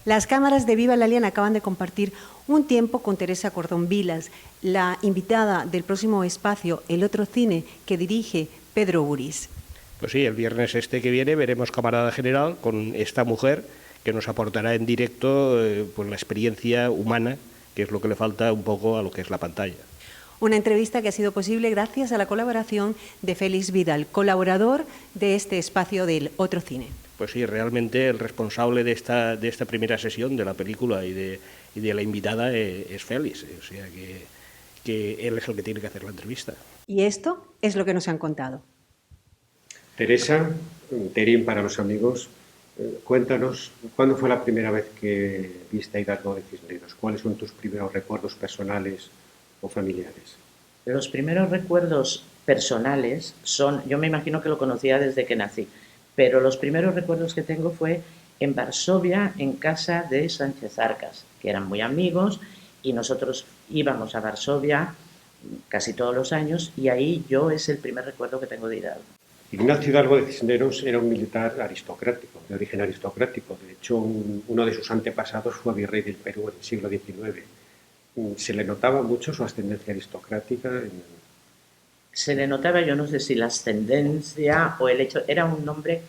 Las cámaras de Viva la Liana acaban de compartir un tiempo con Teresa Cordón Vilas, la invitada del próximo espacio El Otro Cine, que dirige Pedro Uris. Pues sí, el viernes que viene veremos Camarada General con esta mujer que nos aportará en directo pues la experiencia humana, que es lo que le falta un poco a lo que es la pantalla. Una entrevista que ha sido posible gracias a la colaboración de Félix Vidal, colaborador de este espacio del Otro Cine. Pues sí, realmente el responsable de esta primera sesión de la película y de la invitada es Félix, o sea que él es el que tiene que hacer la entrevista. Y esto es lo que nos han contado. Teresa, Terín para los amigos, cuéntanos, ¿cuándo fue la primera vez que viste a Hidalgo de Cisneros? ¿Cuáles son tus primeros recuerdos personales o familiares? Los primeros recuerdos personales son, yo me imagino que lo conocía desde que nací, pero los primeros recuerdos que tengo fue en Varsovia, en casa de Sánchez Arcas, que eran muy amigos, y nosotros íbamos a Varsovia casi todos los años, y ahí yo es el primer recuerdo que tengo de Hidalgo. Ignacio Hidalgo de Cisneros era un militar aristocrático, de origen aristocrático. De hecho, uno de sus antepasados fue virrey del Perú en el siglo XIX. ¿Se le notaba mucho su ascendencia aristocrática? Se le notaba, yo no sé si la ascendencia o el hecho, era un hombre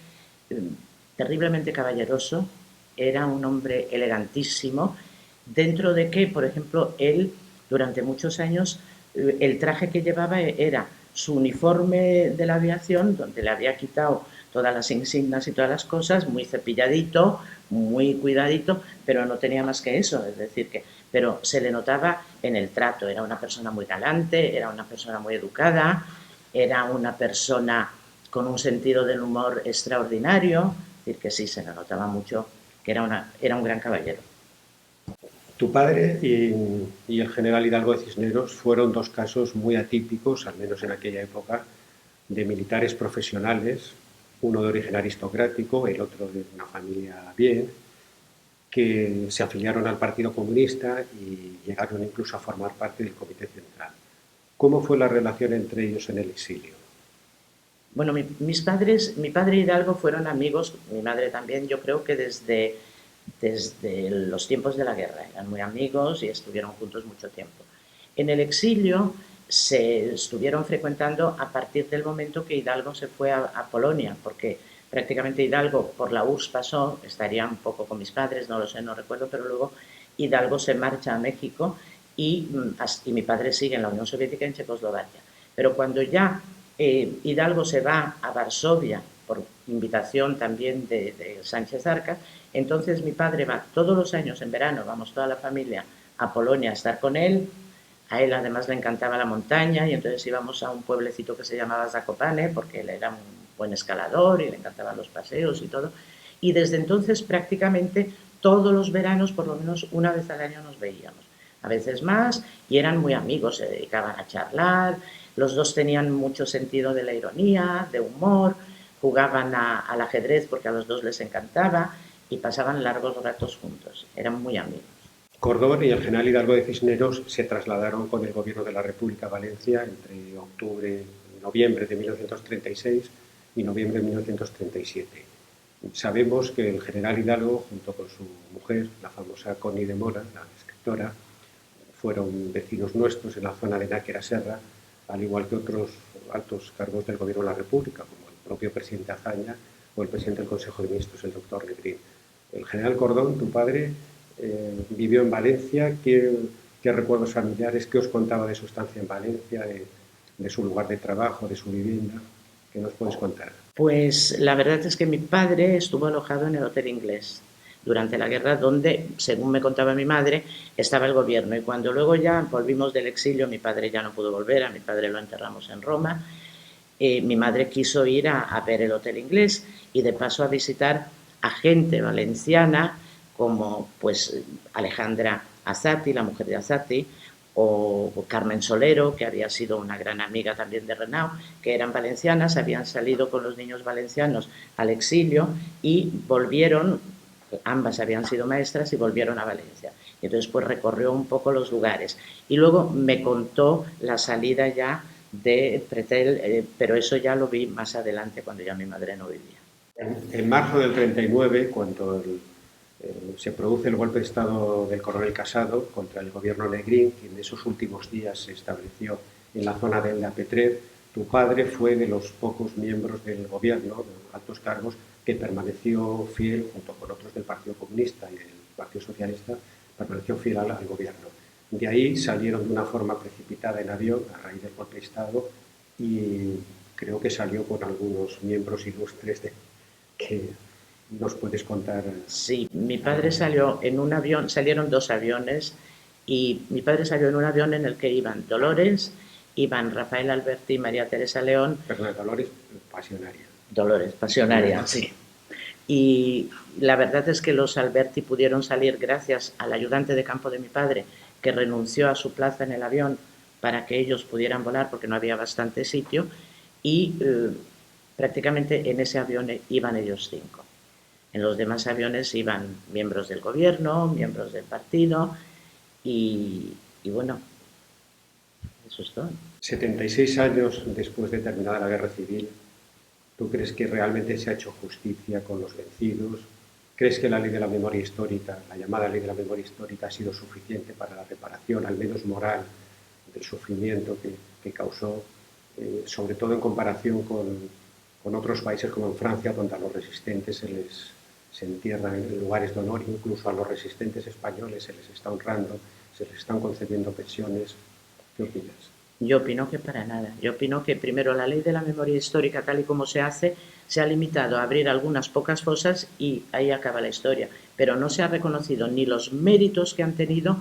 terriblemente caballeroso, era un hombre elegantísimo, dentro de que, por ejemplo, él durante muchos años, el traje que llevaba era su uniforme de la aviación, donde le había quitado todas las insignias y todas las cosas, muy cepilladito, muy cuidadito, pero no tenía más que eso, es decir, pero se le notaba en el trato, era una persona muy galante, era una persona muy educada, era una persona con un sentido del humor extraordinario, es decir, que sí, se le notaba mucho que era un gran caballero. Tu padre y el general Hidalgo de Cisneros fueron dos casos muy atípicos, al menos en aquella época, de militares profesionales, uno de origen aristocrático, el otro de una familia bien, que se afiliaron al Partido Comunista y llegaron incluso a formar parte del Comité Central. ¿Cómo fue la relación entre ellos en el exilio? Bueno, mis padres, mi padre y Hidalgo fueron amigos, mi madre también, yo creo que desde los tiempos de la guerra, eran muy amigos y estuvieron juntos mucho tiempo. En el exilio se estuvieron frecuentando a partir del momento que Hidalgo se fue a Polonia, porque prácticamente Hidalgo por la URSS pasó, estaría un poco con mis padres, no lo sé, no recuerdo, pero luego Hidalgo se marcha a México y mi padre sigue en la Unión Soviética, en Checoslovaquia. Pero cuando ya Hidalgo se va a Varsovia, por invitación también de Sánchez Arcas, entonces mi padre va todos los años en verano, vamos toda la familia a Polonia a estar con él. A él además le encantaba la montaña y entonces íbamos a un pueblecito que se llamaba Zakopane porque él era un buen escalador y le encantaban los paseos y todo. Y desde entonces prácticamente todos los veranos, por lo menos una vez al año nos veíamos. A veces más, y eran muy amigos, se dedicaban a charlar, los dos tenían mucho sentido de la ironía, de humor, jugaban al ajedrez porque a los dos les encantaba y pasaban largos ratos juntos, eran muy amigos. Cordón y el general Hidalgo de Cisneros se trasladaron con el gobierno de la República a Valencia entre noviembre de 1936 y noviembre de 1937. Sabemos que el general Hidalgo, junto con su mujer, la famosa Connie de Mora, la escritora, fueron vecinos nuestros en la zona de Náquera Serra, al igual que otros altos cargos del gobierno de la República, como el propio presidente Azaña o el presidente del Consejo de Ministros, el doctor Negrín. El general Cordón, tu padre, vivió en Valencia. ¿Qué recuerdos familiares, qué os contaba de su estancia en Valencia, de su lugar de trabajo, de su vivienda? ¿Qué nos puedes contar? Pues la verdad es que mi padre estuvo alojado en el Hotel Inglés durante la guerra, donde, según me contaba mi madre, estaba el gobierno. Y cuando luego ya volvimos del exilio, mi padre ya no pudo volver, a mi padre lo enterramos en Roma, mi madre quiso ir a ver el Hotel Inglés y de paso a visitar a gente valenciana como pues Alejandra Azati, la mujer de Azati, o Carmen Solero, que había sido una gran amiga también de Renau, que eran valencianas, habían salido con los niños valencianos al exilio y volvieron, ambas habían sido maestras y volvieron a Valencia. Y entonces pues recorrió un poco los lugares. Y luego me contó la salida ya de Pretel, pero eso ya lo vi más adelante, cuando ya mi madre no vivía. En marzo del 39, cuando Se produce el golpe de Estado del coronel Casado contra el gobierno Negrín, que en esos últimos días se estableció en la zona de La Petrer. Tu padre fue de los pocos miembros del gobierno, de altos cargos, que permaneció fiel, junto con otros del Partido Comunista y del Partido Socialista, permaneció fiel al gobierno. De ahí salieron de una forma precipitada en avión a raíz del golpe de Estado y creo que salió con algunos miembros ilustres que nos puedes contar. Sí, mi padre salió en un avión, salieron dos aviones y mi padre salió en un avión en el que iban Dolores, iban Rafael Alberti y María Teresa León. Perdón, Dolores Pasionaria. Dolores Pasionaria, sí. Y la verdad es que los Alberti pudieron salir gracias al ayudante de campo de mi padre, que renunció a su plaza en el avión para que ellos pudieran volar porque no había bastante sitio, y prácticamente en ese avión iban ellos 5. En los demás aviones iban miembros del gobierno, miembros del partido y bueno, eso es todo. 76 años después de terminada la Guerra Civil, ¿tú crees que realmente se ha hecho justicia con los vencidos? ¿Crees que la ley de la memoria histórica, la llamada ley de la memoria histórica, ha sido suficiente para la reparación, al menos moral, del sufrimiento que causó, sobre todo en comparación con otros países como en Francia, donde a los resistentes se entierran en lugares de honor, incluso a los resistentes españoles se les está honrando, se les están concediendo pensiones? ¿Qué opinas? Yo opino que para nada. Yo opino que primero la ley de la memoria histórica, tal y como se hace, se ha limitado a abrir algunas pocas fosas y ahí acaba la historia. Pero no se ha reconocido ni los méritos que han tenido.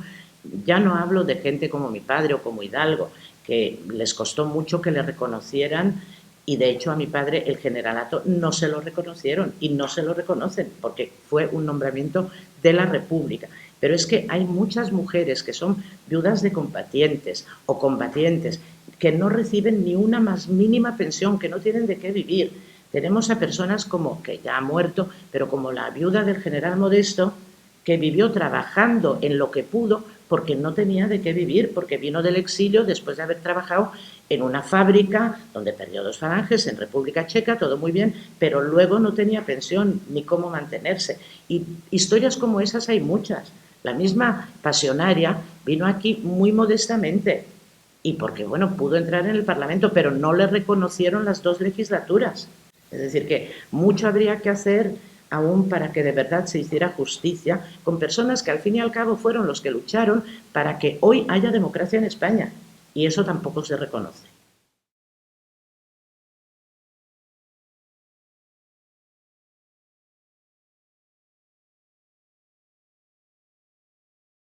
Ya no hablo de gente como mi padre o como Hidalgo, que les costó mucho que le reconocieran, y de hecho a mi padre el generalato no se lo reconocieron y no se lo reconocen porque fue un nombramiento de la República. Pero es que hay muchas mujeres que son viudas de combatientes o combatientes que no reciben ni una más mínima pensión, que no tienen de qué vivir. Tenemos a personas como, que ya ha muerto, pero como la viuda del general Modesto, que vivió trabajando en lo que pudo porque no tenía de qué vivir, porque vino del exilio después de haber trabajado en una fábrica donde perdió 2 falanges, en República Checa, todo muy bien, pero luego no tenía pensión ni cómo mantenerse. Y historias como esas hay muchas. La misma Pasionaria vino aquí muy modestamente y porque, bueno, pudo entrar en el Parlamento, pero no le reconocieron las 2 legislaturas. Es decir, que mucho habría que hacer aún para que de verdad se hiciera justicia con personas que al fin y al cabo fueron los que lucharon para que hoy haya democracia en España, y eso tampoco se reconoce.